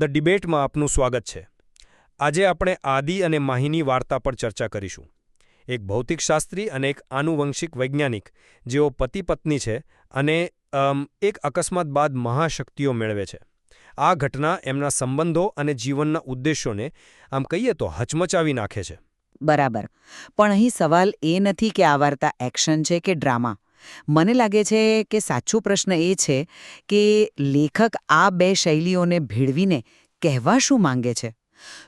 The ડિબેટમાં આપનું સ્વાગત છે. આજે આપણે આદિ અને માહીની વાર્તા પર ચર્ચા કરીશું. એક ભૌતિકશાસ્ત્રી અને એક આનુવંશિક વૈજ્ઞાનિક જેઓ પતિ-પત્ની છે અને એક અકસ્માત બાદ મહાશક્તિઓ મેળવે છે. આ ઘટના એમના સંબંધો અને જીવનના ઉદ્દેશોને આમ કહીએ તો હચમચાવી નાખે છે. બરાબર. પણ અહીં સવાલ એ નથી કે આ વાર્તા એક્શન છે કે ડ્રામા. મને લાગે છે કે સાચો પ્રશ્ન એ છે કે લેખક આ બે શૈલીઓને ભેળવીને કહેવા શું માંગે છે.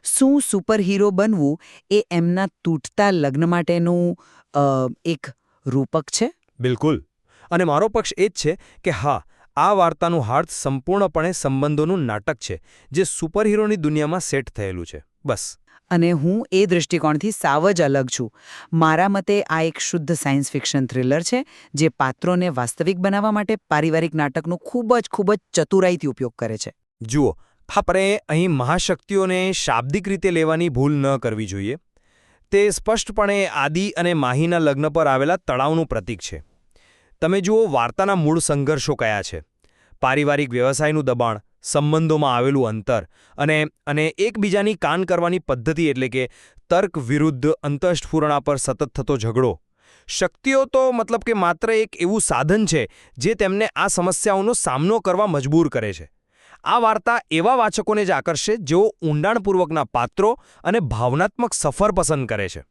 શું સુપરહીરો બનવું એ એમના તૂટતા લગ્ન માટેનું એક રૂપક છે? બિલકુલ. અને મારો પક્ષ એ જ છે કે હા, આ વાર્તાનું હાર્દ સંપૂર્ણપણે સંબંધોનું નાટક છે જે સુપરહીરોની દુનિયામાં સેટ થયેલું છે. બસ. અને હું એ દૃષ્ટિકોણથી સાવ જ અલગ છું. મારા મતે આ એક શુદ્ધ સાયન્સ ફિક્શન થ્રિલર છે જે પાત્રોને વાસ્તવિક બનાવવા માટે પારિવારિક નાટકનો ખૂબ જ ચતુરાઈથી ઉપયોગ કરે છે. જુઓ, આપણે અહીં મહાશક્તિઓને શાબ્દિક રીતે લેવાની ભૂલ ન કરવી જોઈએ. તે સ્પષ્ટપણે આદિ અને માહીના લગ્ન પર આવેલા તણાવનું પ્રતીક છે. તમે જુઓ, વાર્તાના મૂળ સંઘર્ષો કયા છે. પારિવારિક વ્યવસાયનું દબાણ, સંબંધોમાં આવેલું અંતર અને એકબીજાની કાન કરવાની પદ્ધતિ એટલે કે તર્ક વિરુદ્ધ અંતઃસ્ફુરણા પર સતત થતો ઝઘડો. શક્તિઓ તો મતલબ કે માત્ર એક એવું સાધન છે જે તેમને આ સમસ્યાઓનો સામનો કરવા મજબૂર કરે છે. આ વાર્તા એવા વાચકોને જ આકર્ષે જેઓ ઊંડાણપૂર્વકના પાત્રો અને ભાવનાત્મક સફર પસંદ કરે છે.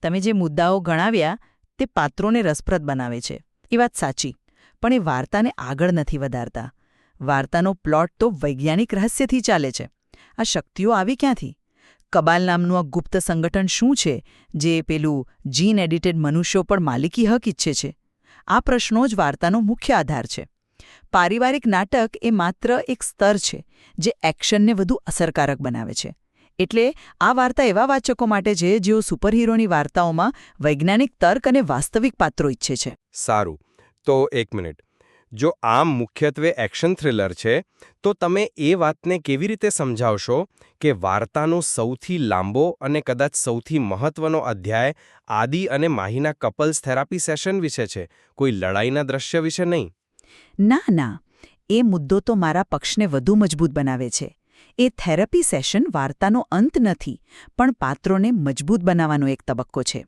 તમે જે મુદ્દાઓ ગણાવ્યા તે પાત્રોને રસપ્રદ બનાવે છે, એ વાત સાચી, પણ એ વાર્તાને આગળ નથી વધારતા. વાર્તાનો પ્લોટ તો વૈજ્ઞાનિક રહસ્યથી ચાલે છે. આ શક્તિઓ આવી ક્યાંથી? કબાલ નામનું આ ગુપ્ત સંગઠન શું છે જે પેલું જીન એડિટેડ મનુષ્યો પર માલિકી હક ઈચ્છે છે? આ પ્રશ્નો જ વાર્તાનો મુખ્ય આધાર છે. પારિવારિક નાટક એ માત્ર એક સ્તર છે જે એક્શનને વધુ અસરકારક બનાવે છે. એટલે આ વાર્તા એવા વાચકો માટે છે જેઓ સુપરહીરોની વાર્તાઓમાં વૈજ્ઞાનિક તર્ક અને વાસ્તવિક પાત્રો ઈચ્છે છે. સારું, તો એક મિનિટ. જો આમ મુખ્યત્વે એક્શન થ્રિલર છે, તો તમે એ વાતને કેવી રીતે સમજાવશો કે વાર્તાનો સૌથી લાંબો અને કદાચ સૌથી મહત્વનો અધ્યાય આદિ અને માહીના કપલ્સ થેરાપી સેશન વિશે છે, કોઈ લડાઈના દ્રશ્ય વિશે નહીં? ના, એ મુદ્દો તો મારા પક્ષને વધુ મજબૂત બનાવે છે. એ થેરપી સેશન વાર્તાનો અંત નથી, પણ પાત્રોને મજબૂત બનાવવાનો એક તબક્કો છે.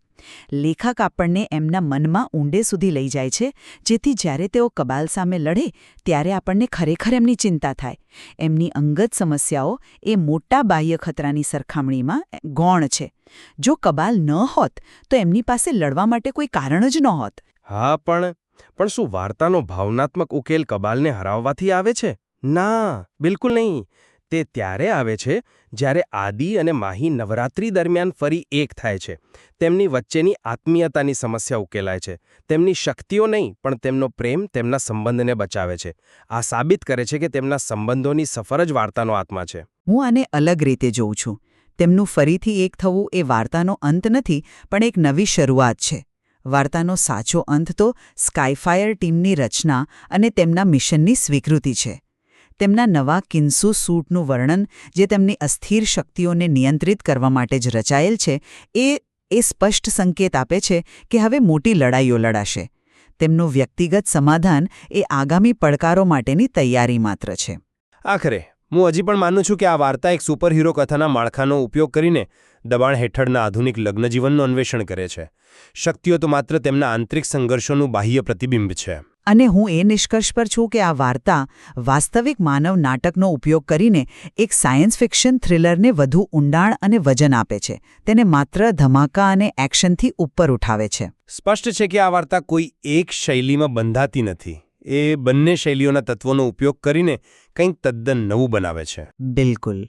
લેખક આપણને એમના મનમાં ઊંડે સુધી લઈ જાય છે, જેથી જ્યારે તેઓ કબાલ સામે લડે ત્યારે આપણને ખરેખર એમની ચિંતા થાય. એમની અંગત સમસ્યાઓ એ મોટા બાહ્ય ખતરાની સરખામણીમાં ગૌણ છે. જો કબાલ ન હોત તો એમની પાસે લડવા માટે કોઈ કારણ જ નહોત. હા, પણ શું વાર્તાનો ભાવનાત્મક ઉકેલ કબાલને હરાવવાથી આવે છે? ના, બિલકુલ નહીં. તે ત્યારે આવે છે જ્યારે આદિ અને માહી નવરાત્રિ દરમિયાન ફરી એક થાય છે. તેમની વચ્ચેની આત્મીયતાની સમસ્યા ઉકેલાય છે. તેમની શક્તિઓ નહીં, પણ તેમનો પ્રેમ તેમના સંબંધને બચાવે છે. આ સાબિત કરે છે કે તેમના સંબંધોની સફર જ વાર્તાનો આત્મા છે. હું આને અલગ રીતે જોઉં છું. તેમનું ફરીથી એક થવું એ વાર્તાનો અંત નથી, પણ એક નવી શરૂઆત છે. વાર્તાનો સાચો અંત તો સ્કાયફાયર ટીમની રચના અને તેમના મિશનની સ્વીકૃતિ છે. તેમના નવા કિન્સુ સૂટનું વર્ણન, જે તેમની અસ્થિર શક્તિઓને નિયંત્રિત કરવા માટે જ રચાયેલ છે, એ સ્પષ્ટ સંકેત આપે છે કે હવે મોટી લડાઈઓ લડાશે. તેમનું વ્યક્તિગત સમાધાન એ આગામી પડકારો માટેની તૈયારી માત્ર છે. આખરે હું હજી પણ માનું છું કે આ વાર્તા એક સુપરહીરો કથાના માળખાનો ઉપયોગ કરીને દબાણ હેઠળના આધુનિક લગ્નજીવનનું અન્વેષણ કરે છે. શક્તિઓ તો માત્ર તેમના આંતરિક સંઘર્ષોનું બાહ્ય પ્રતિબિંબ છે. અને હું એ નિષ્કર્ષ પર છું કે આ વાર્તા વાસ્તવિક માનવ નાટકનો ઉપયોગ કરીને એક સાયન્સ ફિક્શન થ્રિલરને વધુ ઊંડાણ અને વજન આપે છે. તેને માત્ર ધમાકા અને એક્શનથી ઉપર ઉઠાવે છે. સ્પષ્ટ છે કે આ વાર્તા કોઈ એક શૈલીમાં બંધાતી નથી. એ બંને શૈલીઓના તત્વોનો ઉપયોગ કરીને કંઈક તદ્દન નવું બનાવે છે. બિલકુલ.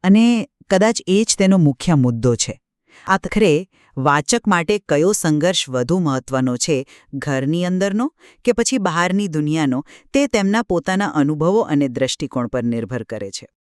અને કદાચ એ જ તેનો મુખ્ય મુદ્દો છે. આખરે વાચક માટે કયો સંઘર્ષ વધુ મહત્વનો છે, ઘરની અંદરનો કે પછી બહારની દુનિયાનો, તે તેમના પોતાના અનુભવો અને દ્રષ્ટિકોણ પર નિર્ભર કરે છે.